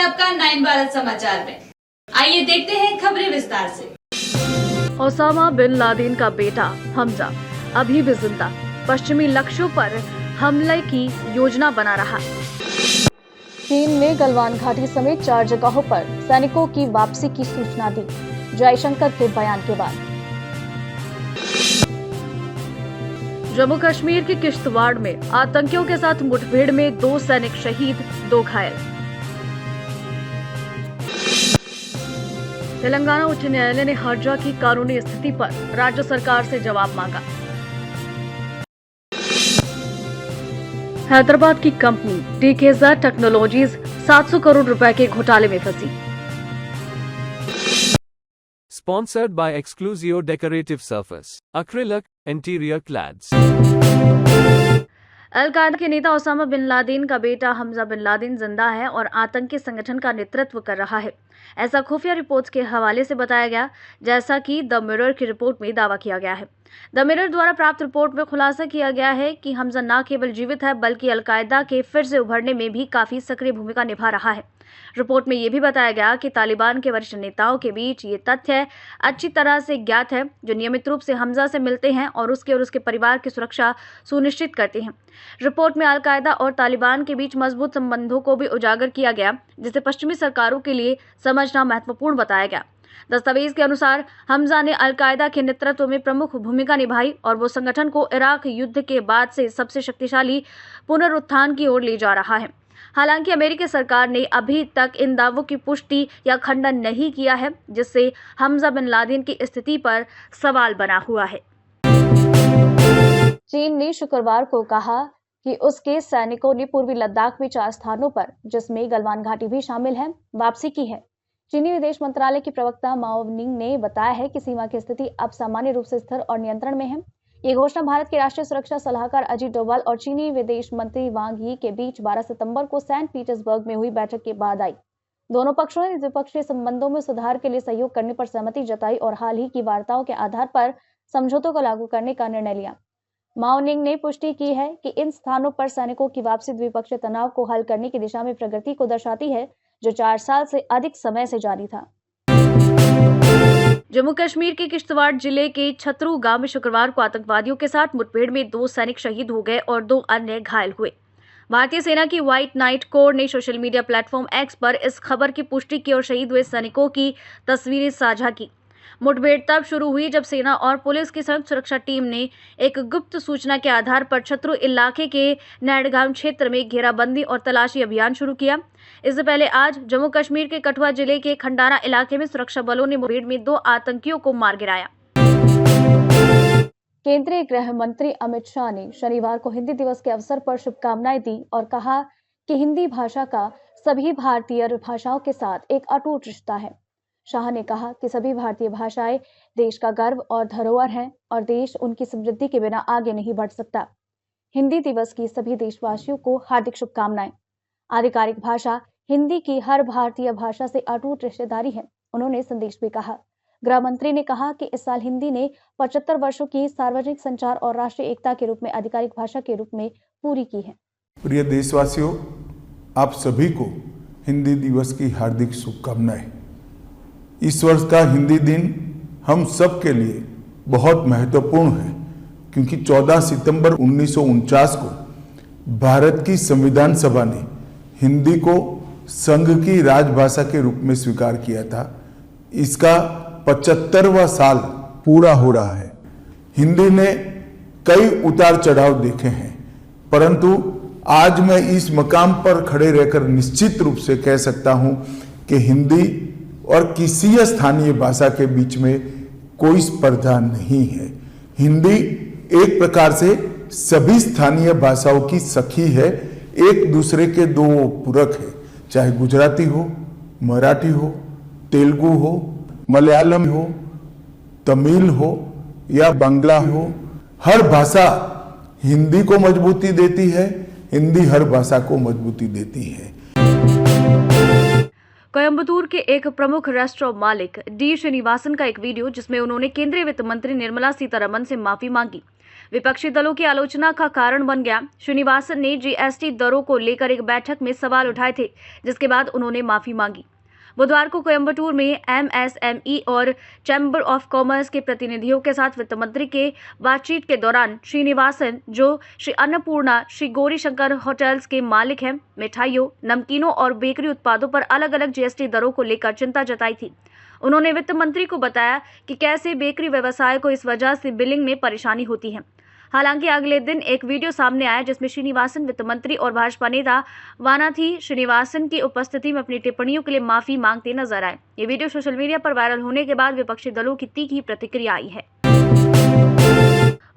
आपका 9 भारत समाचार में। आइए देखते हैं खबरें विस्तार से। ओसामा बिन लादेन का बेटा हमजा अभी भी जिंदा, पश्चिमी लक्ष्यों पर हमले की योजना बना रहा। चीन ने गलवान घाटी समेत 4 जगहों पर सैनिकों की वापसी की सूचना दी, जयशंकर के बयान के बाद। जम्मू कश्मीर के किश्तवाड़ में आतंकियों के साथ मुठभेड़ में 2 सैनिक शहीद, 2 घायल। तेलंगाना उच्च न्यायालय ने हर्जा की कानूनी स्थिति पर राज्य सरकार से जवाब मांगा। हैदराबाद की कंपनी डीकेज़ा टेक्नोलॉजीज 700 करोड़ रुपए के घोटाले में फंसी। Sponsored by Exclusio Decorative Surface, Acrylic, Interior Clads. Al Qaeda के नेता ओसामा बिन लादेन का बेटा हमजा बिन लादेन जिंदा है और आतंकी संगठन का नेतृत्व कर रहा है, ऐसा खुफिया रिपोर्ट्स के हवाले से बताया गया, जैसा कि द मिरर की रिपोर्ट में दावा किया गया है। द मिरर द्वारा प्राप्त रिपोर्ट में खुलासा किया गया है कि हमजा न केवल जीवित है बल्कि अल-कायदा के फिर से उभरने में भी काफी सक्रिय भूमिका निभा रहा है। रिपोर्ट में यह भी बताया गया कि तालिबान के वरिष्ठ नेताओं के बीच ये तथ्य अच्छी तरह से ज्ञात है, जो नियमित रूप से हमजा से मिलते हैं और उसके परिवार की सुरक्षा सुनिश्चित करते हैं। रिपोर्ट में अल-कायदा और तालिबान के बीच मजबूत संबंधों को भी उजागर किया गया, जिसे पश्चिमी सरकारों के लिए समझना महत्वपूर्ण बताया गया। दस्तावेज के अनुसार हमजा ने अल-कायदा के नेतृत्व में प्रमुख भूमिका निभाई और वो संगठन को इराक युद्ध के बाद से सबसे शक्तिशाली पुनरुत्थान की ओर ले जा रहा है। हालांकि अमेरिकी सरकार ने अभी तक इन दावों की पुष्टि या खंडन नहीं किया है, जिससे हमजा बिन लादेन की स्थिति पर सवाल बना हुआ है। चीन ने शुक्रवार को कहा कि उसके सैनिकों ने पूर्वी लद्दाख में 4 स्थानों पर, जिसमें गलवान घाटी भी शामिल है, वापसी की है। चीनी विदेश मंत्रालय की प्रवक्ता माओ निंग ने बताया है कि सीमा की स्थिति अब सामान्य रूप से स्थिर और नियंत्रण में है। ये घोषणा भारत के राष्ट्रीय सुरक्षा सलाहकार अजीत डोभाल और चीनी विदेश मंत्री वांग यी के बीच 12 सितंबर को सेंट पीटर्सबर्ग में हुई बैठक के बाद आई। दोनों पक्षों ने द्विपक्षीय संबंधों में सुधार के लिए सहयोग करने पर सहमति जताई और हाल ही की वार्ताओं के आधार पर समझौतों को लागू करने का निर्णय लिया। माओ निंग ने पुष्टि की है कि इन स्थानों पर सैनिकों की वापसी द्विपक्षीय तनाव को हल करने की दिशा में प्रगति को दर्शाती है, जो 4 साल से अधिक समय से जारी था। जम्मू कश्मीर के किश्तवाड़ जिले के छतरू गांव में शुक्रवार को आतंकवादियों के साथ मुठभेड़ में 2 सैनिक शहीद हो गए और 2 अन्य घायल हुए। भारतीय सेना की व्हाइट नाइट कोर ने सोशल मीडिया प्लेटफॉर्म एक्स पर इस खबर की पुष्टि की और शहीद हुए सैनिकों की तस्वीरें साझा की। मुठभेड़ तब शुरू हुई जब सेना और पुलिस की संयुक्त सुरक्षा टीम ने एक गुप्त सूचना के आधार पर छतरू इलाके के नैडगाम क्षेत्र में घेराबंदी और तलाशी अभियान शुरू किया। इससे पहले आज जम्मू कश्मीर के कठुआ जिले के खंडारा इलाके में सुरक्षा बलों ने मुठभेड़ में 2 आतंकियों को मार गिराया। केंद्रीय गृह मंत्री अमित शाह ने शनिवार को हिंदी दिवस के अवसर पर शुभकामनाएं दी और कहा कि हिंदी भाषा का सभी भारतीय भाषाओं के साथ एक अटूट रिश्ता है। शाह ने कहा कि सभी भारतीय भाषाएं देश का गर्व और धरोहर हैं और देश उनकी समृद्धि के बिना आगे नहीं बढ़ सकता। हिंदी दिवस की सभी देशवासियों को हार्दिक शुभकामनाएं। आधिकारिक भाषा हिंदी की हर भारतीय भाषा से अटूट रिश्तेदारी है, उन्होंने संदेश में कहा। गृह मंत्री ने कहा कि इस साल हिंदी ने 75 वर्षों की सार्वजनिक संचार और राष्ट्रीय एकता के रूप में आधिकारिक भाषा के रूप में पूरी की है। प्रिय देशवासियों, आप सभी को हिंदी दिवस की हार्दिक शुभकामनाएं। इस वर्ष का हिंदी दिन हम सब के लिए बहुत महत्वपूर्ण है, क्योंकि 14 सितंबर 1949 को भारत की संविधान सभा ने हिंदी को संघ की राजभाषा के रूप में स्वीकार किया था। इसका 75वां साल पूरा हो रहा है। हिंदी ने कई उतार चढ़ाव देखे हैं, परंतु आज मैं इस मकाम पर खड़े रहकर निश्चित रूप से कह सकता हूं कि हिंदी और किसी स्थानीय भाषा के बीच में कोई स्पर्धा नहीं है। हिंदी एक प्रकार से सभी स्थानीय भाषाओं की सखी है, एक दूसरे के 2 पूरक है। चाहे गुजराती हो, मराठी हो, तेलुगु हो, मलयालम हो, तमिल हो या बांग्ला हो, हर भाषा हिंदी को मजबूती देती है, हिंदी हर भाषा को मजबूती देती है। कोयंबटूर के एक प्रमुख रेस्टोरेंट मालिक डी श्रीनिवासन का एक वीडियो, जिसमें उन्होंने केंद्रीय वित्त मंत्री निर्मला सीतारमण से माफी मांगी, विपक्षी दलों की आलोचना का कारण बन गया। श्रीनिवासन ने जीएसटी दरों को लेकर एक बैठक में सवाल उठाए थे, जिसके बाद उन्होंने माफी मांगी। बुधवार को कोयम्बटूर में एमएसएमई और चैम्बर ऑफ कॉमर्स के प्रतिनिधियों के साथ वित्त मंत्री के बातचीत के दौरान श्रीनिवासन, जो श्री अन्नपूर्णा श्री गौरी शंकर होटल्स के मालिक हैं, मिठाइयों, नमकीनों और बेकरी उत्पादों पर अलग अलग जीएसटी दरों को लेकर चिंता जताई थी। उन्होंने वित्त मंत्री को बताया कि कैसे बेकरी व्यवसाय को इस वजह से बिलिंग में परेशानी होती है। हालांकि अगले दिन एक वीडियो सामने आया जिसमें श्रीनिवासन वित्त मंत्री और भाजपा नेता वानाथी श्रीनिवासन की उपस्थिति में अपनी टिप्पणियों के लिए माफी मांगते नजर आए। ये वीडियो सोशल मीडिया पर वायरल होने के बाद विपक्षी दलों की तीखी प्रतिक्रिया आई है।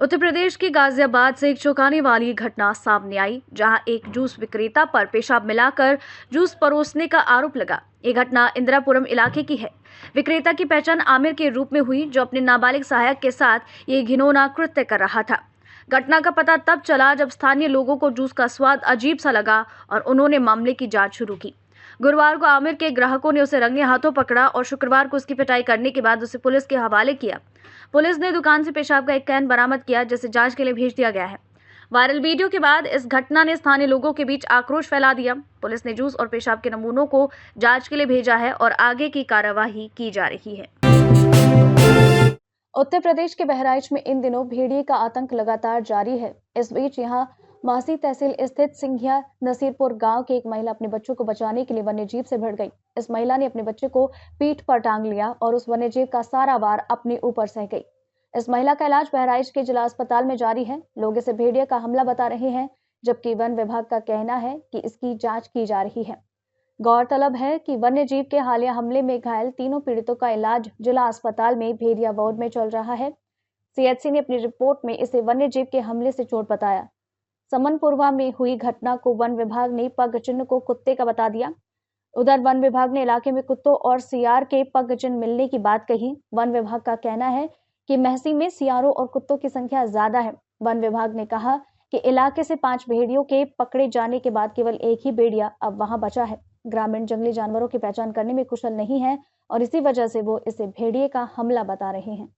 उत्तर प्रदेश के गाजियाबाद से एक चौंकाने वाली घटना सामने आई, जहां एक जूस विक्रेता पर पेशाब मिलाकर जूस परोसने का आरोप लगा। ये घटना इंदिरापुरम इलाके की है। विक्रेता की पहचान आमिर के रूप में हुई, जो अपने नाबालिग सहायक के साथ ये घिनौना कृत्य कर रहा था। घटना का पता तब चला जब स्थानीय लोगों को जूस का स्वाद अजीब सा लगा और उन्होंने मामले की जांच शुरू की। गुरुवार को आमिर के ग्राहकों ने उसे रंगे हाथों पकड़ा और शुक्रवार को उसकी पिटाई करने के बाद उसे पुलिस के हवाले किया। पुलिस ने दुकान से पेशाब का एक कैन बरामद किया, जिसे जांच के लिए भेज दिया गया है। वायरल वीडियो के बाद इस घटना ने स्थानीय लोगों के बीच आक्रोश फैला दिया। पुलिस ने जूस और पेशाब के नमूनों को जांच के लिए भेजा है और आगे की कार्यवाही की जा रही है। उत्तर प्रदेश के बहराइच में इन दिनों भेड़िए का आतंक लगातार जारी है। इस बीच यहां मासी तहसील स्थित सिंघिया नसीरपुर गांव की एक महिला अपने बच्चों को बचाने के लिए वन्यजीव से भिड़ गई। इस महिला ने अपने बच्चे को पीठ पर टांग लिया और उस वन्यजीव का सारा वार अपने ऊपर सह गई। इस महिला का इलाज बहराइच के जिला अस्पताल में जारी है। लोग इसे भेड़िए का हमला बता रहे हैं, जबकि वन विभाग का कहना है कि इसकी जांच की जा रही है। गौरतलब है कि वन्यजीव के हालिया हमले में घायल तीनों पीड़ितों का इलाज जिला अस्पताल में भेड़िया वार्ड में चल रहा है। सीएचसी ने अपनी रिपोर्ट में इसे वन्यजीव के हमले से चोट बताया। समनपुरवा में हुई घटना को वन विभाग ने पग चिन्ह को कुत्ते का बता दिया। उधर वन विभाग ने इलाके में कुत्तों और सियार के पग चिन्ह मिलने की बात कही। वन विभाग का कहना है कि महसी में सियारों और कुत्तों की संख्या ज्यादा है। वन विभाग ने कहा कि इलाके से 5 भेड़ियों के पकड़े जाने के बाद केवल एक ही भेड़िया अब वहां बचा है। ग्रामीण जंगली जानवरों की पहचान करने में कुशल नहीं है और इसी वजह से वो इसे भेड़िए का हमला बता रहे हैं।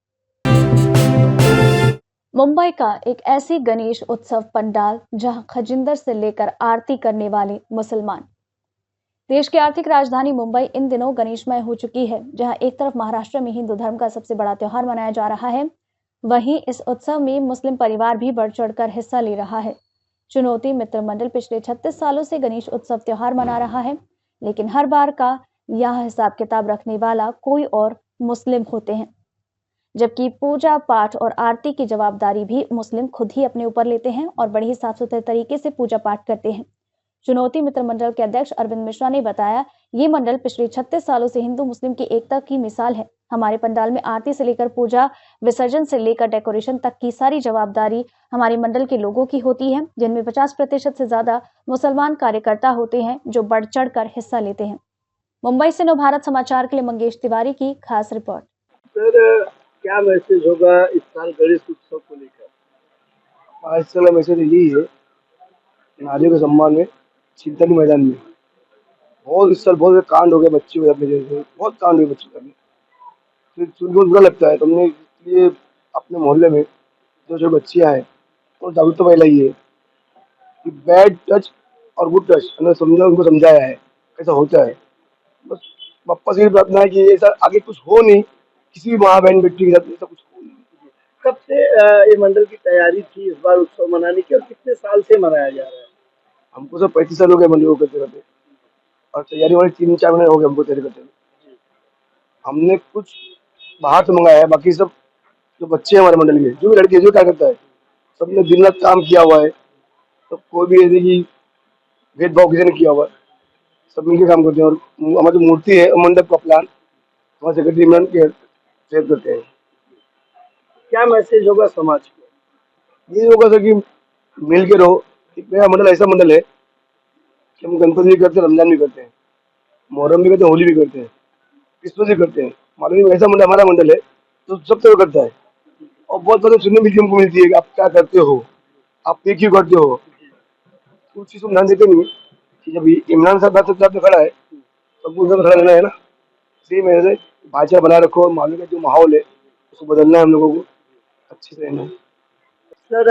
मुंबई का एक ऐसी गणेश उत्सव पंडाल जहां खजिंदर से लेकर आरती करने वाले मुसलमान। देश की आर्थिक राजधानी मुंबई इन दिनों गणेशमय हो चुकी है, जहां एक तरफ महाराष्ट्र में हिंदू धर्म का सबसे बड़ा त्योहार मनाया जा रहा है, वहीं इस उत्सव में मुस्लिम परिवार भी बढ़ चढ़कर हिस्सा ले रहा है। चुनौती मित्र मंडल पिछले 36 सालों से गणेश उत्सव त्योहार मना रहा है, लेकिन हर बार का यह हिसाब किताब रखने वाला कोई और मुस्लिम होते हैं, जबकि पूजा पाठ और आरती की जवाबदारी भी मुस्लिम खुद ही अपने ऊपर लेते हैं और बड़े ही साफ सुथरे तरीके से पूजा पाठ करते हैं। चुनौती मित्र मंडल के अध्यक्ष अरविंद मिश्रा ने बताया, ये मंडल पिछले 36 सालों से हिंदू मुस्लिम की एकता की मिसाल है। हमारे पंडाल में आरती से लेकर पूजा विसर्जन से लेकर डेकोरेशन तक की सारी जवाबदारी हमारे मंडल के लोगों की होती है, जिनमें 50% से ज्यादा मुसलमान कार्यकर्ता होते हैं जो बढ़ चढ़ कर हिस्सा लेते हैं। मुंबई से नवभारत समाचार के लिए मंगेश तिवारी की खास रिपोर्ट। सर, क्या मैसेज होगा इस साल गणेश उत्सव को लेकर? आज साल मैसेज यही है, नारियों के सम्मान में चिंतन मैदान में बहुत इस साल बहुत कांड हो गए बच्चे अपने जैसे, बहुत कांड हुए बच्चों का। फिर सुनकर बुरा लगता है। तुमने इसलिए अपने मोहल्ले में जो बच्चियाँ हैं और जागरूकता फैलाई है कि बैड टच और गुड टच उनको समझाया है कैसा होता है। बस पापा से प्रार्थना है कि ऐसा आगे कुछ हो नहीं, किसी भी माँ बहन बेटी के साथ ऐसा कुछ हो नहीं। कब से ये मंडल की तैयारी थी इस बार उत्सव मनाने की और कितने साल से मनाया जा रहा है? हमको सब 35 साल हो गए मंडल को करते करते, और तैयारी वाले 3-4 महीने हो गए हमको तैयारी करते। हमने कुछ बाहर से मंगाया है, बाकी सब जो बच्चे हैं हमारे मंडल के, जो भी लड़के जो क्या करता है, सबने दिन रात काम किया हुआ है। तो कोई भी ऐसे कि भेदभाव किसी ने किया हुआ है, सब मिलकर काम करते हैं। और हमारी जो मूर्ति है मंडप का प्लान हमारे सेक्रेटरी मैम के शेयर करते हैं। क्या मैसेज होगा समाज को? ये होगा सर कि मिल के रहो। मेरा मंडल ऐसा मंडल है कि हम गणपति भी करते हैं, रमजान भी करते हैं, मुहर्रम भी करते हैं, होली भी करते हैं, क्रिसमस भी करते हैं। मालूम ऐसा मंडल हमारा मंडल है तो सब तरह करता है। और बहुत बातें सुनने भी हमको मिलती है कि आप क्या करते हो, आप ये क्यों करते हो। कुछ चीज़ को ध्यान देते नहीं कि जब इमरान साहब बात में खड़ा है सबको उधर खड़ा रहना है ना। इसी वजह से भाईचारा बना रखो और मालूम का जो माहौल है उसको बदलना है, हम लोगों को अच्छे से रहना है। सर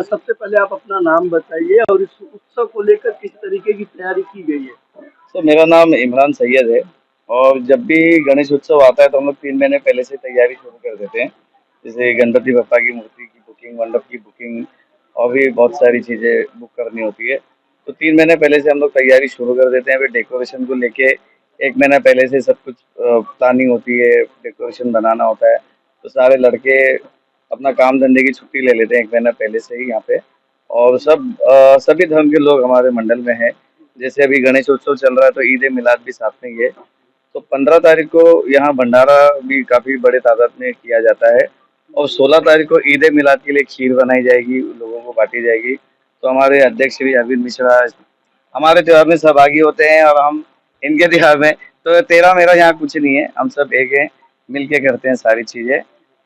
सबसे पहले आप अपना नाम बताइए और इस उत्सव को लेकर किस तरीके की तैयारी की गई है। सर मेरा नाम इमरान सैयद है और जब भी गणेश उत्सव आता है तो हम लोग 3 महीने पहले से तैयारी शुरू कर देते हैं। जैसे गणपति बप्पा की मूर्ति की बुकिंग, मंडप की बुकिंग और भी बहुत सारी चीज़ें बुक करनी होती है। तो 3 महीने पहले से हम लोग तैयारी शुरू कर देते हैं। फिर डेकोरेशन को लेके 1 महीना पहले से सब कुछ प्लानिंग होती है, डेकोरेशन बनाना होता है। तो सारे लड़के अपना काम धंधे की छुट्टी ले लेते हैं 1 महीना पहले से ही यहाँ पे। और सभी धर्म के लोग हमारे मंडल में हैं। जैसे अभी गणेश उत्सव चल रहा है तो ईद ए मिलाद भी साथ में ही है। तो 15 तारीख को यहाँ भंडारा भी काफ़ी बड़े तादाद में किया जाता है और 16 तारीख को ईद ए मिलाद के लिए खीर बनाई जाएगी, लोगों को बांटी जाएगी। तो हमारे अध्यक्ष श्री अरविंद मिश्रा हमारे त्यौहार में सहभागी होते हैं और हम इनके त्यौहार में। तो तेरा मेरा यहाँ कुछ नहीं है, हम सब एक हैं, मिल के करते हैं सारी चीज़ें।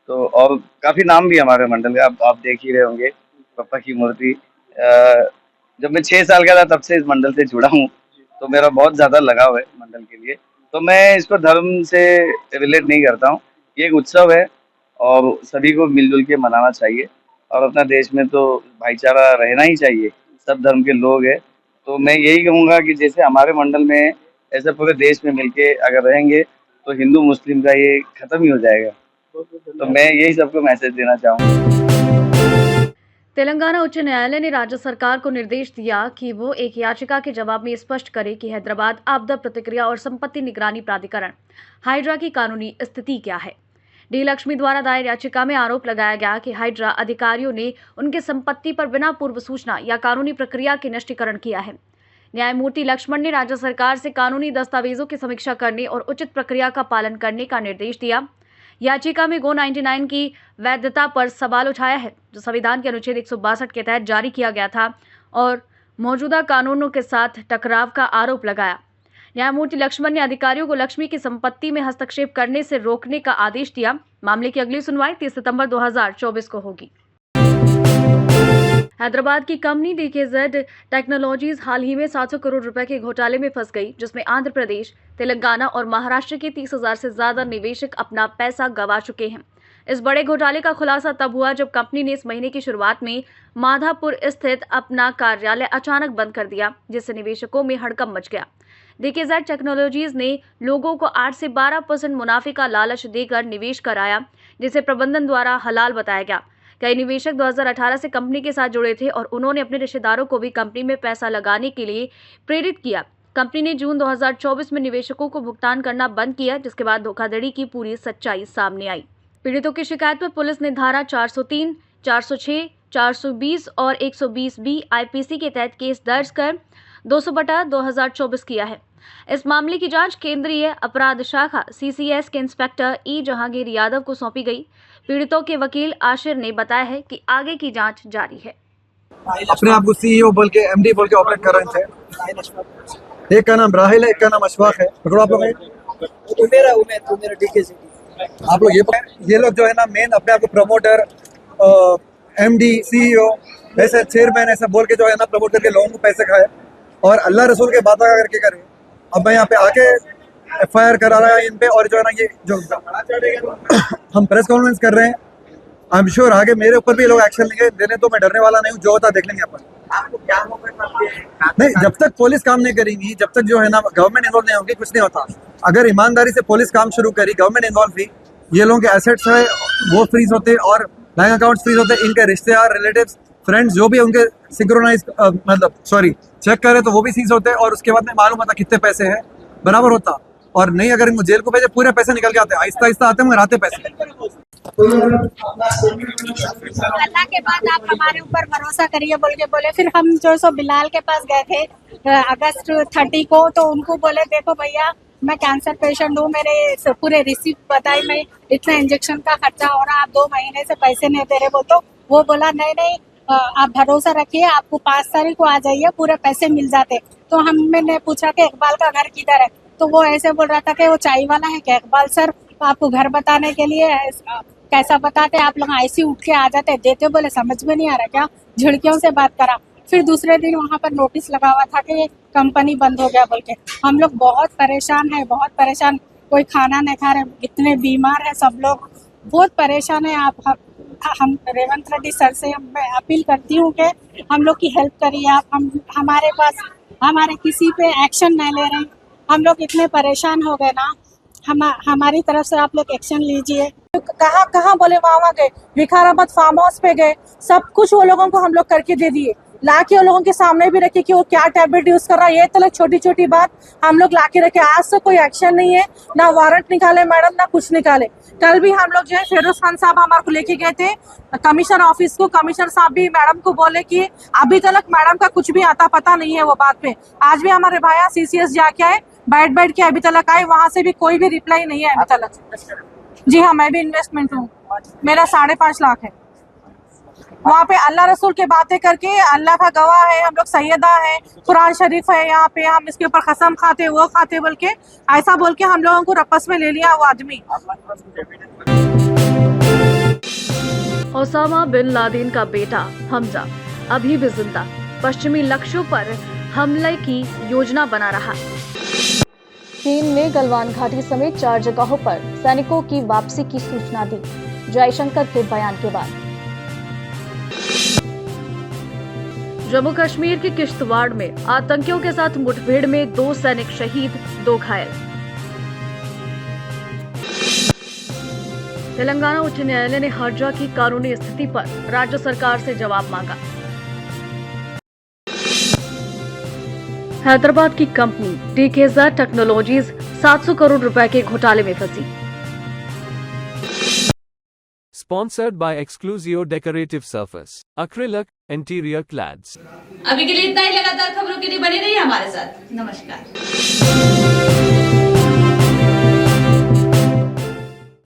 तो और काफ़ी नाम भी हमारे मंडल का आप देख ही रहे होंगे। पप्पा की मूर्ति जब मैं 6 साल का था तब से इस मंडल से जुड़ा हूँ, तो मेरा बहुत ज़्यादा लगाव है मंडल के लिए। तो मैं इसको धर्म से रिलेट नहीं करता हूँ, ये एक उत्सव है और सभी को मिलजुल के मनाना चाहिए। और अपना देश में तो भाईचारा रहना ही चाहिए, सब धर्म के लोग हैं। तो मैं यही कहूँगा कि जैसे हमारे मंडल में ऐसे पूरे देश में मिलके अगर रहेंगे तो हिंदू मुस्लिम का ये खत्म ही हो जाएगा। तो मैं यही सबको मैसेज देना चाहूँगा। तेलंगाना उच्च न्यायालय ने राज्य सरकार को निर्देश दिया कि वो एक याचिका के जवाब में स्पष्ट करे कि हैदराबाद आपदा प्रतिक्रिया और संपत्ति निगरानी प्राधिकरण हाइड्रा की कानूनी स्थिति क्या है। डी लक्ष्मी द्वारा दायर याचिका में आरोप लगाया गया कि हाइड्रा अधिकारियों ने उनके संपत्ति पर बिना पूर्व सूचना या कानूनी प्रक्रिया के नष्टीकरण किया है। न्यायमूर्ति लक्ष्मण ने राज्य सरकार से कानूनी दस्तावेजों की समीक्षा करने और उचित प्रक्रिया का पालन करने का निर्देश दिया। याचिका में गो 99 की वैधता पर सवाल उठाया है, जो संविधान के अनुच्छेद 162 के तहत जारी किया गया था और मौजूदा कानूनों के साथ टकराव का आरोप लगाया। न्यायमूर्ति लक्ष्मण ने अधिकारियों को लक्ष्मी की संपत्ति में हस्तक्षेप करने से रोकने का आदेश दिया। मामले की अगली सुनवाई 30 सितंबर 2024 को होगी। हैदराबाद की कंपनी डीकेजेड टेक्नोलॉजीज हाल ही में 700 करोड़ रुपए के घोटाले में फंस गई, जिसमें आंध्र प्रदेश, तेलंगाना और महाराष्ट्र के 30,000 से ज्यादा निवेशक अपना पैसा गंवा चुके हैं। इस बड़े घोटाले का खुलासा तब हुआ जब कंपनी ने इस महीने की शुरुआत में माधापुर स्थित अपना कार्यालय अचानक बंद कर दिया, जिससे निवेशकों में हड़कंप मच गया। डीकेजेड टेक्नोलॉजीज ने लोगों को 8 से 12% मुनाफे का लालच देकर निवेश कराया, जिसे प्रबंधन द्वारा हलाल बताया गया। कई निवेशक 2018 से कंपनी के साथ जुड़े थे और उन्होंने अपने रिश्तेदारों को भी कंपनी में पैसा लगाने के लिए प्रेरित किया। कंपनी ने जून 2024 में निवेशकों को भुगतान करना बंद किया, जिसके बाद धोखाधड़ी की पूरी सच्चाई सामने आई। पीड़ितों की शिकायत पर पुलिस ने धारा 403, 406, 420 और 120B IPC के तहत केस दर्ज कर 200/2024 किया है। इस मामले की जांच केंद्रीय अपराध शाखा CCS के इंस्पेक्टर ई जहांगीर यादव को सौंपी गई। पीड़ितों के वकील आशिर ने बताया है कि आगे की जांच जारी है। अपने आप को CEO बोल के MD बोल के ऑपरेट कर रहे थे। एक का नाम राहिल है, एक का नाम अशफाक है। पकड़ो आप लोग। मेरा डीकेजेड। आप लोग ये लोग जो है ना मेन अपने आप को प्रमोटर, MD, CEO ऐसे चेयरमैन ऐसा बोल के जो है ना प्रमोट करके लोगों को पैसे खाए और अल्लाह रसूल के बात करके करे। अब मैं यहाँ पे आके FIR करा रहा है इन पे और जो है ना ये जो हम प्रेस कॉन्फ्रेंस कर रहे हैं, आई एम श्योर आगे मेरे ऊपर भी लोग एक्शन लेंगे। देने तो मैं डरने वाला नहीं हूँ, जो होता देख लेंगे अपन। आपको क्या होगा? नहीं, जब तक पुलिस काम नहीं करेंगी, जब तक जो है ना गवर्नमेंट इन्वॉल्व नहीं होगी, कुछ नहीं होता। अगर ईमानदारी से पुलिस काम शुरू करी, गवर्नमेंट इन्वॉल्व हुई, ये लोगों के एसेट्स है वो फ्रीज होते और बैंक अकाउंट फ्रीज होते, इनके रिश्तेदार, रिलेटिव्स, फ्रेंड्स जो भी उनके सिंक्रोनाइज चेक करे तो वो भी सीज होते हैं और उसके बाद में मालूम होता कितने पैसे हैं, बराबर होता। और नहीं अगर इनको जेल को भेजे पूरे पैसे निकल के आते हैं, आहिस्ता आहिस्ता आते हैं आते पैसे। अल्लाह के बाद आप हमारे ऊपर भरोसा करिए बोले। फिर हम जो सो बिलाल के पास गए थे अगस्त 30 को, तो उनको बोले देखो भैया मैं कैंसर पेशेंट हूँ, मेरे पूरे रिसीप्ट बताई, मैं इतना इंजेक्शन का खर्चा हो रहा, आप 2 महीने से पैसे नहीं दे रहे। तो वो बोला नहीं आप भरोसा रखिए, आपको 5 तारीख को आ जाइए, पूरे पैसे मिल जाते। तो मैंने पूछा कि इकबाल का घर किधर है, तो वो ऐसे बोल रहा था कि वो चाय वाला है क्या। इकबाल सर आपको घर बताने के लिए कैसा बताते, आप लोग ऐसे उठ के आ जाते देते, बोले समझ में नहीं आ रहा क्या, झिड़कियों से बात करा। फिर दूसरे दिन वहाँ पर नोटिस लगा हुआ था कि कंपनी बंद हो गया बोल के। हम लोग बहुत परेशान है, बहुत परेशान, कोई खाना नहीं खा रहे, इतने बीमार है सब लोग, बहुत परेशान है। आप हम रेवंत रेड्डी सर से मैं अपील करती हूँ कि हम लोग की हेल्प करिए आप। हमारे पास हमारे किसी पे एक्शन नहीं ले रहे हैं, हम लोग इतने परेशान हो गए ना, हमारी तरफ से आप लोग एक्शन लीजिए। कहाँ कहाँ बोले वहाँ गए, विकाराबाद फार्म हाउस पे गए, सब कुछ वो लोगों को हम लोग करके दे दिए, लाके वो लोगों के सामने भी रखे कि वो क्या टैबलेट यूज कर रहा है। ये तो छोटी छोटी बात हम लोग लाके रखे, आज तो कोई एक्शन नहीं है, ना वारंट निकाले मैडम, ना कुछ निकाले। कल भी हम लोग जो है फिरोज खान साहब हमारे को लेके गए थे कमिश्नर ऑफिस को, कमिश्नर साहब भी मैडम को बोले कि अभी तक मैडम का कुछ भी आता पता नहीं है वो बात पे। आज भी हमारे भाया CCS जाके आए, बैठ के अभी तक आए, वहां से भी कोई भी रिप्लाई नहीं है अभी तक। जी हाँ, मैं भी इन्वेस्टमेंट हूँ, मेरा 5.5 लाख है। वहाँ पे अल्लाह रसूल के बातें करके, अल्लाह का गवाह है, हम लोग सैयदा है, कुरान शरीफ है यहाँ पे, हम इसके ऊपर कसम खाते वो खाते बोल के, ऐसा बोल के हम लोगों को रपस में ले लिया वो आदमी। ओसामा बिन लादेन का बेटा हमजा अभी भी जिंदा, पश्चिमी लक्ष्यों पर हमले की योजना बना रहा। चीन ने गलवान घाटी समेत 4 जगहों पर सैनिकों की वापसी की सूचना दी, जयशंकर के बयान के बाद। जम्मू कश्मीर के किश्तवाड़ में आतंकियों के साथ मुठभेड़ में 2 सैनिक शहीद, 2 घायल। तेलंगाना उच्च न्यायालय ने हर्जा की कानूनी स्थिति पर राज्य सरकार से जवाब मांगा। हैदराबाद की कंपनी DKZ टेक्नोलॉजीज 700 करोड़ रुपए के घोटाले में फंसी। Sponsored by Exclusio Decorative Surface, Acrylic Interior Clads. अभी के लिए इतना ही। लगातार खबरों के लिए बने रहिए हमारे साथ। नमस्कार।